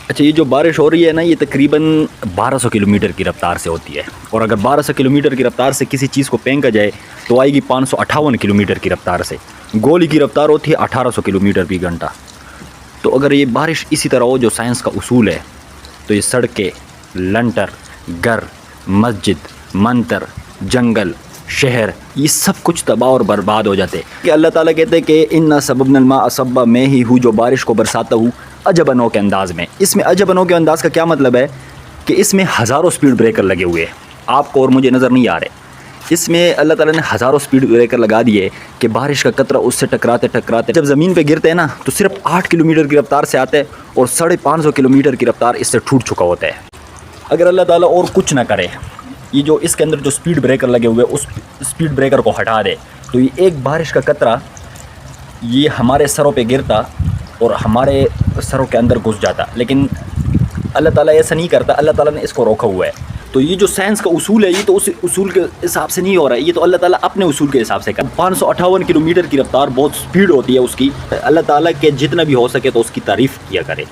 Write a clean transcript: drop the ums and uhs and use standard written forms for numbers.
اچھا، یہ جو بارش ہو رہی ہے نا، یہ تقریباً 1200 کلومیٹر کی رفتار سے ہوتی ہے، اور اگر 1200 کلومیٹر کی رفتار سے کسی چیز کو پھینکا جائے تو آئے گی 558 کلومیٹر کی رفتار سے۔ گولی کی رفتار ہوتی ہے 1800 کلومیٹر فی گھنٹہ۔ تو اگر یہ بارش اسی طرح ہو جو سائنس کا اصول ہے، تو یہ سڑکیں، لنٹر، گھر، مسجد، منتر، جنگل، شہر، یہ سب کچھ تباہ اور برباد ہو جاتے کہ اللہ تعالیٰ کہتے ہیں کہ اِنَّا سَبَبْنَا الْمَاءَ صَبًّا، میں ہی ہوں جو بارش کو برساتا ہوں عجب انو کے انداز میں۔ اس میں عجب انو کے انداز کا کیا مطلب ہے کہ اس میں ہزاروں سپیڈ بریکر لگے ہوئے ہیں، آپ کو اور مجھے نظر نہیں آ رہے۔ اس میں اللہ تعالیٰ نے ہزاروں سپیڈ بریکر لگا دیے کہ بارش کا قطرہ اس سے ٹکراتے ٹکراتے جب زمین پہ گرتے ہیں نا، تو صرف 8 کلومیٹر کی رفتار سے آتے ہیں اور 550 کلومیٹر کی رفتار اس سے ٹوٹ چکا ہوتا ہے۔ اگر اللہ تعالیٰ اور کچھ نہ کرے، یہ جو اس کے اندر جو سپیڈ بریکر لگے ہوئے اس سپیڈ بریکر کو ہٹا دے، تو یہ ایک بارش کا قطرہ یہ ہمارے سروں پہ گرتا اور ہمارے سروں کے اندر گھس جاتا، لیکن اللہ تعالیٰ ایسا نہیں کرتا، اللہ تعالیٰ نے اس کو روکا ہوا ہے۔ تو یہ جو سائنس کا اصول ہے، یہ تو اس اصول کے حساب سے نہیں ہو رہا ہے، یہ تو اللہ تعالیٰ اپنے اصول کے حساب سے کر۔ 558 کلومیٹر کی رفتار بہت سپیڈ ہوتی ہے اس کی، اللہ تعالیٰ کے جتنا بھی ہو سکے تو اس کی تعریف کیا کرے۔